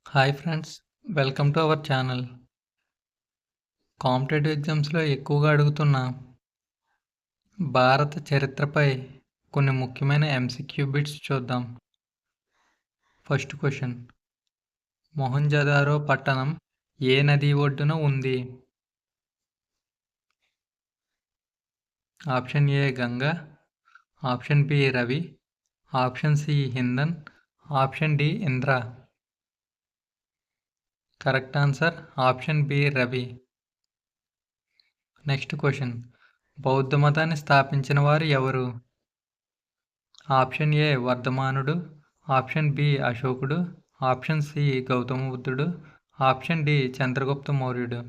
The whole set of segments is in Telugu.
Hi friends, welcome to our channel. Competitive ఎగ్జామ్స్లో ఎక్కువగా అడుగుతున్న భారత చరిత్రపై కొన్ని ముఖ్యమైన ఎంసీక్యూ బిట్స్ చూద్దాం. ఫస్ట్ క్వశ్చన్: మొహంజదారో పట్టణం ఏ నది ఒడ్డున ఉంది? Option A Ganga, option B Ravi, option C Hindan, option D Indra. Correct answer option B Ravi. Next question: బౌద్ధ మతాన్ని స్థాపించిన వారు ఎవరు? ఆప్షన్ ఏ వర్ధమానుడు, ఆప్షన్ బి అశోకుడు, ఆప్షన్ సి గౌతమ బుద్ధుడు, ఆప్షన్ డి చంద్రగుప్త మౌర్యుడు.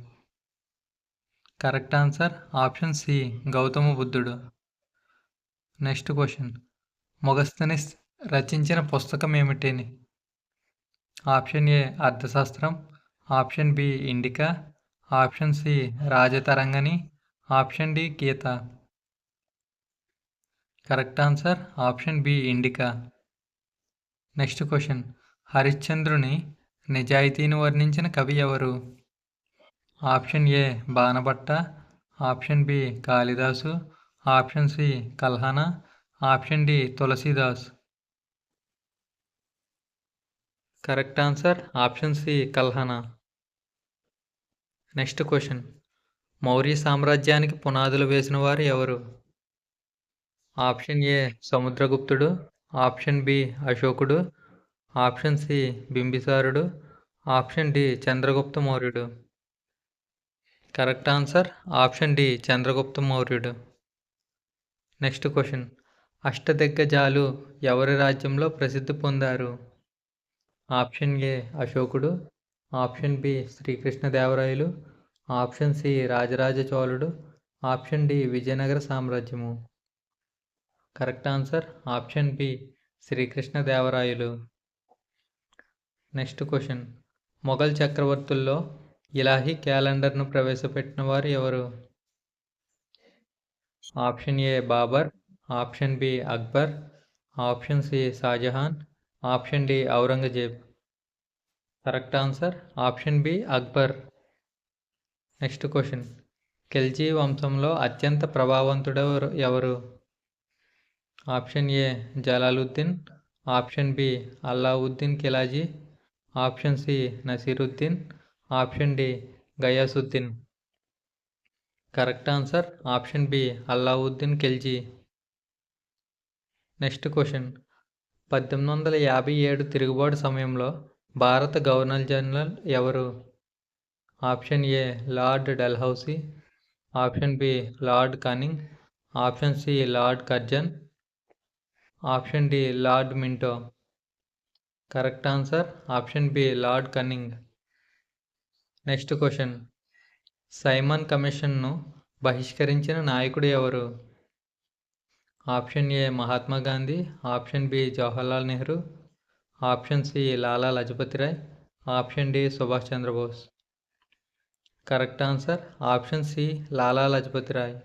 Correct answer option C Gautama బుద్ధుడు. నెక్స్ట్ క్వశ్చన్: మొగస్తనిస్ రచించిన పుస్తకం ఏమిటి? ఆప్షన్ ఏ అర్థశాస్త్రం, option B Indica, option C Rajatarangini, option D Gita. Correct answer option B Indica. Next question: హరిశ్చంద్రుని నిజాయితీని వర్ణించిన కవి ఎవరు? Option A Banabhatta, option B కాళిదాసు, option C Kalhana, option D Tulsidas. Correct answer option C Kalhana. Next question: Maurya సామ్రాజ్యానికి పునాదులు వేసిన వారు ఎవరు? ఆప్షన్ ఏ సముద్రగుప్తుడు, ఆప్షన్ బి అశోకుడు, ఆప్షన్ సి బింబిసారుడు, ఆప్షన్ డి చంద్రగుప్త మౌర్యుడు. Correct answer option D Chandragupta మౌర్యుడు. నెక్స్ట్ క్వశ్చన్: అష్టదిగ్గజాలు ఎవరి రాజ్యంలో ప్రసిద్ధి పొందారు? ఆప్షన్ ఏ అశోకుడు, ఆప్షన్ బి శ్రీకృష్ణదేవరాయలు, ఆప్షన్ సి రాజరాజ చోళుడు, ఆప్షన్ డి విజయనగర సామ్రాజ్యము. కరెక్ట్ ఆన్సర్ ఆప్షన్ బి శ్రీకృష్ణదేవరాయలు. నెక్స్ట్ క్వశ్చన్: మొఘల్ చక్రవర్తుల్లో ఇలాహీ క్యాలెండర్ను ప్రవేశపెట్టిన వారు ఎవరు? Option A Babar, option B Akbar, option C Shahjahan, option D Aurangzeb. Correct answer option B Akbar. Next question: Khilji వంశంలో అత్యంత ప్రభావవంతుడు ఎవరు? Option A Jalaluddin, option B Alauddin Khilji, option C Nasiruddin, option D Ghiyasuddin. Correct answer option B Alauddin Khilji. Next question: 1857 తిరుగుబాటు సమయంలో భారత గవర్నర్ జనరల్ ఎవరు? Option A Lord Dalhousie, option B Lord Canning, option C Lord Curzon, option D Lord Minto. Correct answer option B Lord Canning. Next question: Simon కమిషన్ను బహిష్కరించిన నాయకుడు ఎవరు? Option A Mahatma Gandhi, option B Jawaharlal Nehru, option C Lala Lajpat Rai, option D Subhash Chandrabose. Correct answer option C Lala Lajpat Rai.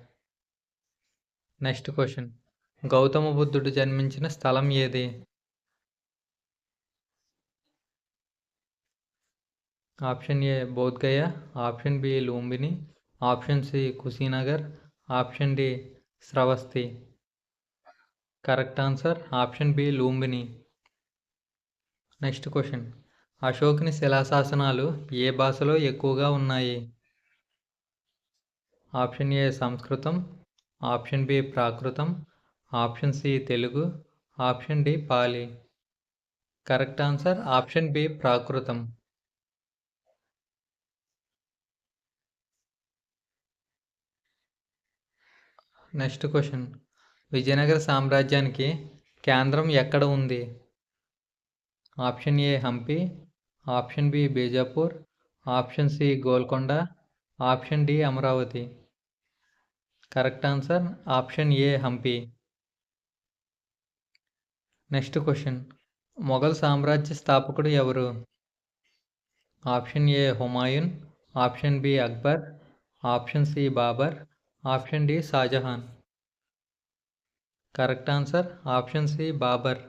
Next question: Gautama బుద్ధుడు జన్మించిన స్థలం ఏది? Option A Bodhgaya, option B Lumbini, option C Kushinagar, option D Shravasti. Correct answer option B Lumbini. Next question: అశోకుని శిలాశాసనాలు ఏ భాషలో ఎక్కువగా ఉన్నాయి? ఆప్షన్ ఏ సంస్కృతం, ఆప్షన్ బి ప్రాకృతం, option C Telugu, option D Pali. Correct answer option B ప్రాకృతం. నెక్స్ట్ క్వశ్చన్: విజయనగర సామ్రాజ్యానికి కేంద్రం ఎక్కడ ఉంది? Option A Hampi, option B Bijapur, option C Golconda, option D Amaravati. Correct answer option A Hampi. Next question: Mughal సామ్రాజ్య స్థాపకుడు ఎవరు? Option A Humayun, option B Akbar, option C Babar, option D Shahjahan. Correct answer option C Babar.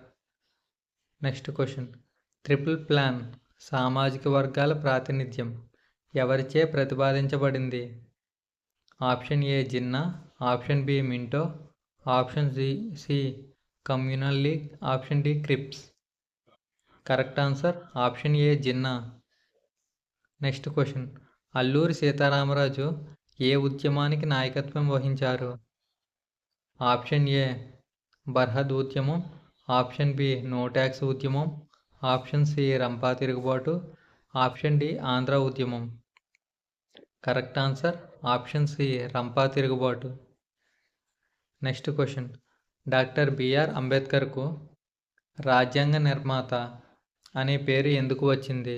Next question: triple plan సామాజిక వర్గాల ప్రాతినిధ్యం ఎవరిచే ప్రతిపాదించబడింది? Option A Jinnah, option B Minto, option C communal league, option D Cripps. Correct answer option A Jinnah. Next question, Alluri Sitaramaraju ఏ ఉద్యమానికి నాయకత్వం వహించారు? ఆప్షన్ ఏ బర్హద్ ఉద్యమం, ఆప్షన్ బి నో ట్యాక్స్ ఉద్యమం, ఆప్షన్ సి రంపా తిరుగుబాటు, ఆప్షన్ డి ఆంధ్ర ఉద్యమం. Correct answer option C Rampa తిరుగుబాటు. నెక్స్ట్ క్వశ్చన్, డాక్టర్ బిఆర్ అంబేద్కర్కు రాజ్యాంగ నిర్మాత అనే పేరు ఎందుకు వచ్చింది?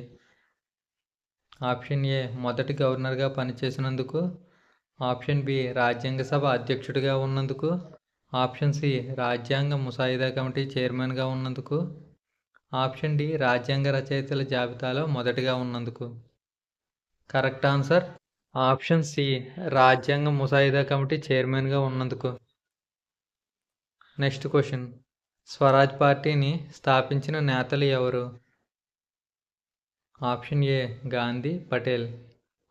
ఆప్షన్ ఏ మొదటి గవర్నర్గా పనిచేసినందుకు, ఆప్షన్ బి రాజ్యాంగ సభ అధ్యక్షుడిగా ఉన్నందుకు, ఆప్షన్ సి రాజ్యాంగ ముసాయిదా కమిటీ చైర్మన్గా ఉన్నందుకు, ఆప్షన్ డి రాజ్యాంగ రచయితల జాబితాలో మొదటిగా ఉన్నందుకు. కరెక్ట్ ఆన్సర్ ఆప్షన్ సి రాజ్యాంగ ముసాయిదా కమిటీ చైర్మన్గా ఉన్నందుకు. నెక్స్ట్ క్వశ్చన్, స్వరాజ్ పార్టీని స్థాపించిన నేతలు ఎవరు? Option A Gandhi, Patel,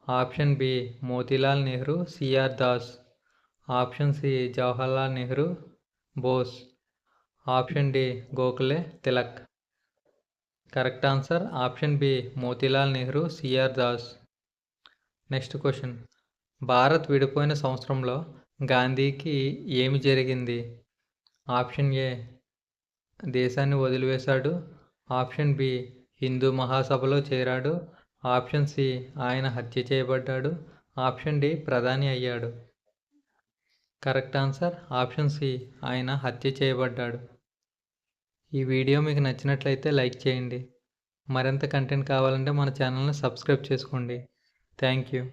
option B Motilal Nehru, C R Das, option C Jawaharlal Nehru, Bose, option D Gokhale, Tilak. Correct answer option B Motilal Nehru, C R Das. Next question, Bharat విడిపోయిన సంవత్సరంలో గాంధీకి ఏమి జరిగింది? ఆప్షన్ ఏ దేశాన్ని వదిలివేశాడు, ఆప్షన్ బి హిందూ మహాసభలో చేరాడు, ఆప్షన్ సి ఆయన హత్య చేయబడ్డాడు, ఆప్షన్ డి ప్రధాని అయ్యాడు. కరెక్ట్ ఆన్సర్ ఆప్షన్ సి ఆయన హత్య చేయబడ్డాడు. ఈ వీడియో మీకు నచ్చినట్లయితే లైక్ చేయండి. మరింత కంటెంట్ కావాలంటే మన ఛానల్ని సబ్స్క్రైబ్ చేసుకోండి. Thank you.